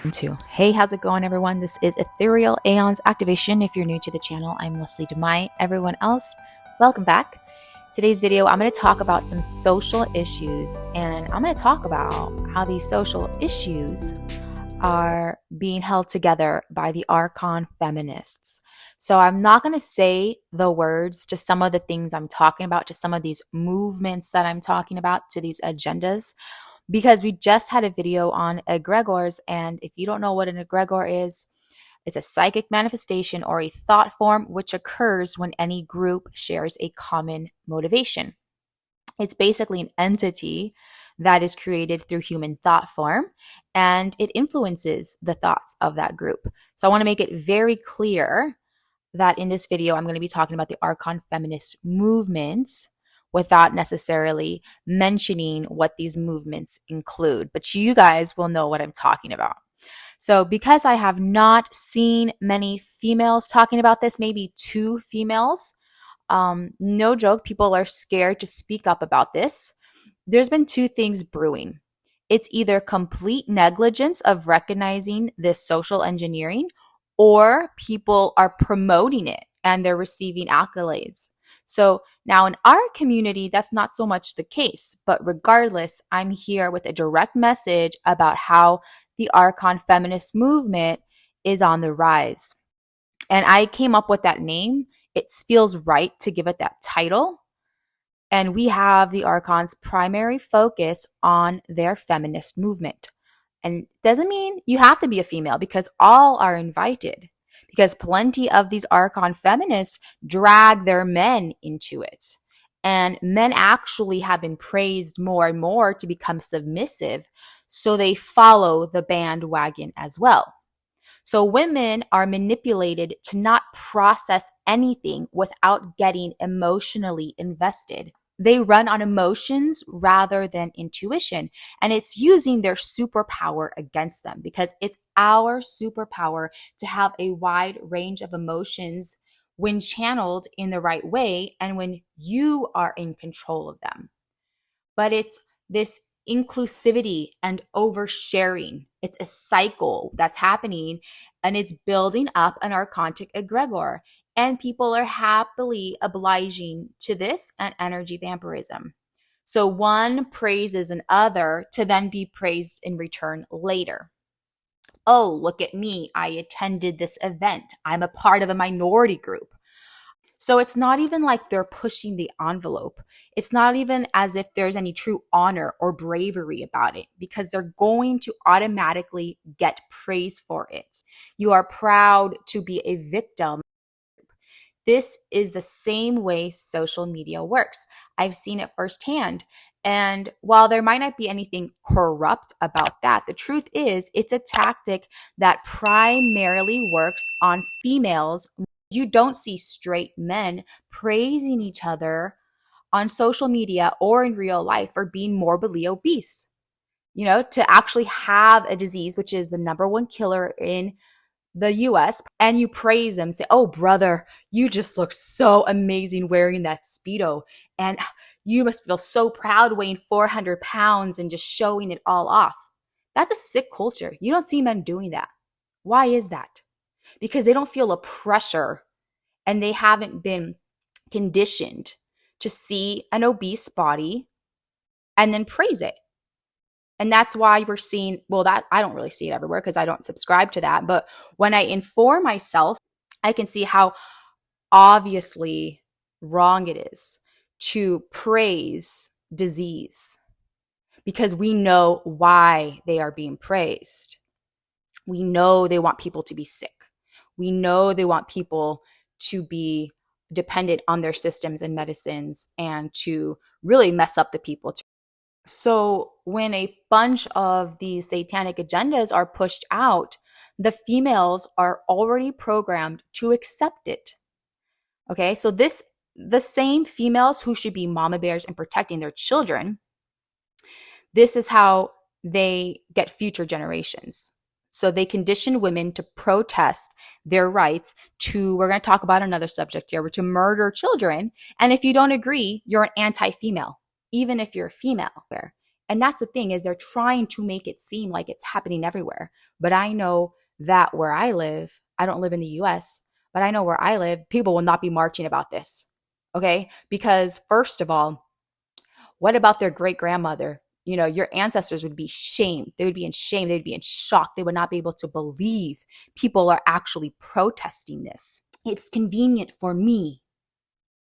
welcome to Hey, how's it going, everyone? This is Ethereal Aeons Activation. If you're new to the channel, I'm Leslie Demai. Everyone else, welcome back. Today's video, I'm going to talk about some social issues, and I'm going to talk about how these social issues are being held together by the Archon Feminists. So I'm not going to say the words to some of the things I'm talking about, to some of these movements that I'm talking about, to these agendas, because we just had a video on egregores. And if you don't know what an egregore is, it's a psychic manifestation or a thought form which occurs when any group shares a common motivation. It's basically an entity that is created through human thought form, and it influences the thoughts of that group. So I want to make it very clear that in this video, I'm going to be talking about the Archon Feminist movements without necessarily mentioning what these movements include. But you guys will know what I'm talking about. So because I have not seen many females talking about this, maybe 2 females, no joke, people are scared to speak up about this. There's been 2 things brewing. It's either complete negligence of recognizing this social engineering, or people are promoting it and they're receiving accolades. So now in our community, that's not so much the case. But regardless, I'm here with a direct message about how the Archon Feminist movement is on the rise. And I came up with that name. It feels right to give it that title. And we have the Archon's primary focus on their feminist movement. And it doesn't mean you have to be a female, because all are invited. Because plenty of these Archon feminists drag their men into it. And men actually have been praised more and more to become submissive, so they follow the bandwagon as well. So women are manipulated to not process anything without getting emotionally invested. They run on emotions rather than intuition, and it's using their superpower against them, because it's our superpower to have a wide range of emotions when channeled in the right way and when you are in control of them. But it's this inclusivity and oversharing. It's a cycle that's happening, and it's building up an archontic egregore. And people are happily obliging to this and energy vampirism. So one praises another to then be praised in return later. Oh, look at me. I attended this event. I'm a part of a minority group. So it's not even like they're pushing the envelope. It's not even as if there's any true honor or bravery about it, because they're going to automatically get praise for it. You are proud to be a victim. This is the same way social media works. I've seen it firsthand. And while there might not be anything corrupt about that, the truth is it's a tactic that primarily works on females. You don't see straight men praising each other on social media or in real life for being morbidly obese. You know, to actually have a disease, which is the #1 killer in the US, and you praise them, say, oh, brother, you just look so amazing wearing that Speedo. And you must feel so proud weighing 400 pounds and just showing it all off. That's a sick culture. You don't see men doing that. Why is that? Because they don't feel a pressure, and they haven't been conditioned to see an obese body and then praise it. And that's why we're seeing, well, that I don't really see it everywhere because I don't subscribe to that. But when I inform myself, I can see how obviously wrong it is to praise disease, because we know why they are being praised. We know they want people to be sick. We know they want people to be dependent on their systems and medicines, and to really mess up the people. So when a bunch of these satanic agendas are pushed out, the females are already programmed to accept it. Okay, so the same females who should be mama bears and protecting their children, this is how they get future generations. So they condition women to protest their rights to, we're going to talk about another subject here, to murder children. And if you don't agree, you're an anti-female, even if you're a female. And that's the thing, is they're trying to make it seem like it's happening everywhere. But I know that where I live, I don't live in the US, but I know where I live, people will not be marching about this. Okay? Because first of all, what about their great grandmother? You know, your ancestors would be shamed. They would be in shame. They would be in shock. They would not be able to believe people are actually protesting this. It's convenient for me.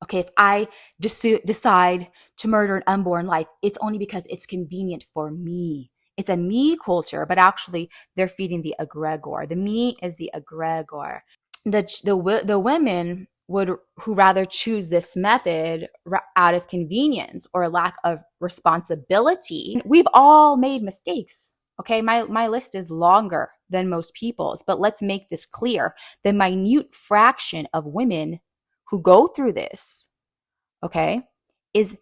Okay, if I decide to murder an unborn life, it's only because it's convenient for me. It's a me culture, but actually they're feeding the egregore. The me is the egregore. The women would who rather choose this method out of convenience or lack of responsibility. We've all made mistakes. Okay, my list is longer than most people's, but let's make this clear. The minute fraction of women who go through this, okay, is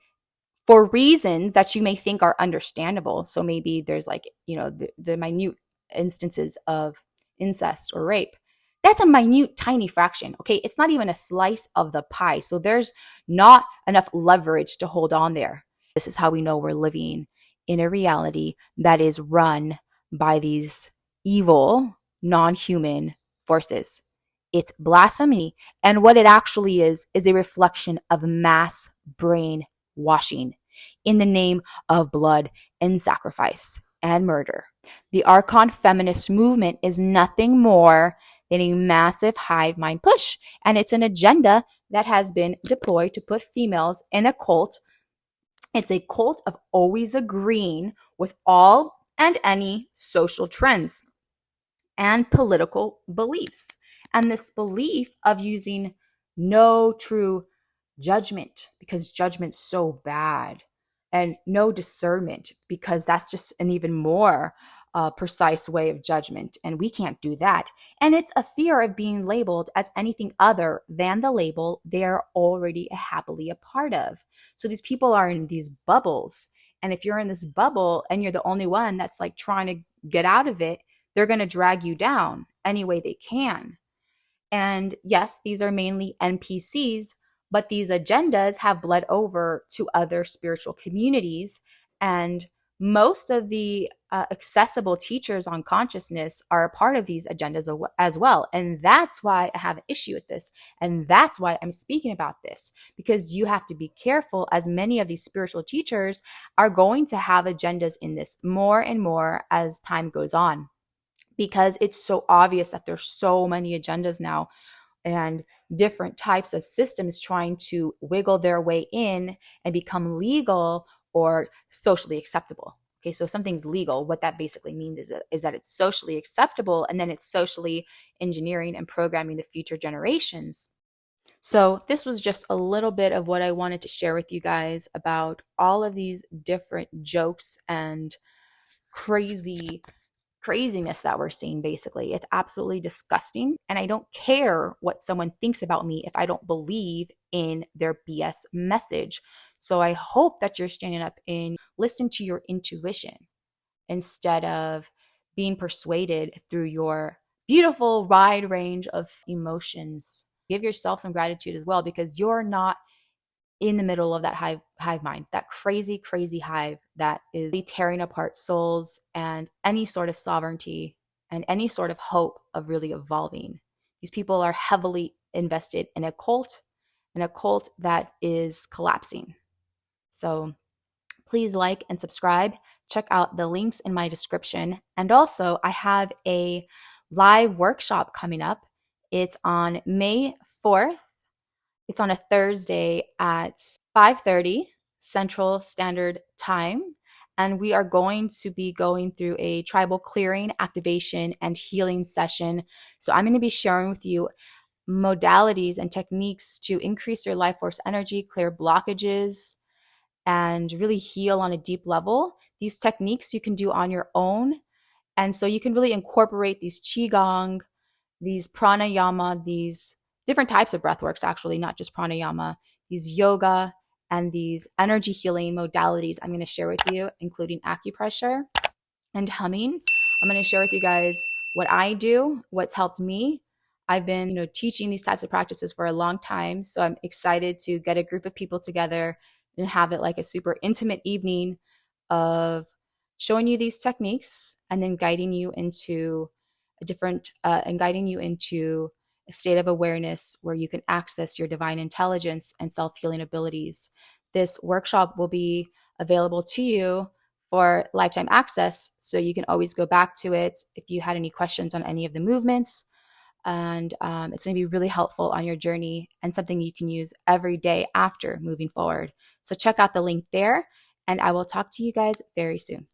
for reasons that you may think are understandable. So maybe there's like, you know, the minute instances of incest or rape. That's a minute, tiny fraction. Okay. It's not even a slice of the pie. So there's not enough leverage to hold on there. This is how we know we're living in a reality that is run by these evil, non human forces. It's blasphemy. And what it actually is a reflection of mass brain washing in the name of blood and sacrifice and murder. The Archon feminist movement is nothing more than a massive hive mind push, and it's an agenda that has been deployed to put females in a cult. It's a cult of always agreeing with all and any social trends and political beliefs. And this belief of using no true judgment, because judgment's so bad, and no discernment, because that's just an even more precise way of judgment, and we can't do that. And it's a fear of being labeled as anything other than the label they're already happily a part of. So these people are in these bubbles, and if you're in this bubble and you're the only one that's like trying to get out of it, they're going to drag you down any way they can. And yes, these are mainly NPCs, but these agendas have bled over to other spiritual communities. And most of the accessible teachers on consciousness are a part of these agendas as well. And that's why I have an issue with this. And that's why I'm speaking about this, because you have to be careful, as many of these spiritual teachers are going to have agendas in this more and more as time goes on, because it's so obvious that there's so many agendas now and different types of systems trying to wiggle their way in and become legal or socially acceptable. Okay, so if something's legal, what that basically means is that it's socially acceptable, and then it's socially engineering and programming the future generations. So this was just a little bit of what I wanted to share with you guys about all of these different jokes and craziness that we're seeing. Basically, it's absolutely disgusting, and I don't care what someone thinks about me if I don't believe in their BS message. So I hope that you're standing up and listening to your intuition instead of being persuaded through your beautiful wide range of emotions. Give yourself some gratitude as well, because you're not in the middle of that hive mind, that crazy hive that is tearing apart souls and any sort of sovereignty and any sort of hope of really evolving. These people are heavily invested in a cult that is collapsing. So please like and subscribe. Check out the links in my description. And also, I have a live workshop coming up. It's on May 4th. It's on a Thursday at 5:30 Central Standard Time. And we are going to be going through a tribal clearing, activation, and healing session. So I'm going to be sharing with you modalities and techniques to increase your life force energy, clear blockages, and really heal on a deep level. These techniques you can do on your own. And so you can really incorporate these qigong, these pranayama, these different types of breathworks, actually, not just pranayama, these yoga and these energy healing modalities I'm going to share with you, including acupressure and humming. I'm going to share with you guys what I do, what's helped me. I've been, teaching these types of practices for a long time, so I'm excited to get a group of people together and have it like a super intimate evening of showing you these techniques and then guiding you into a state of awareness where you can access your divine intelligence and self-healing abilities. This workshop will be available to you for lifetime access, so you can always go back to it if you had any questions on any of the movements. And it's going to be really helpful on your journey and something you can use every day after moving forward. So check out the link there, and I will talk to you guys very soon.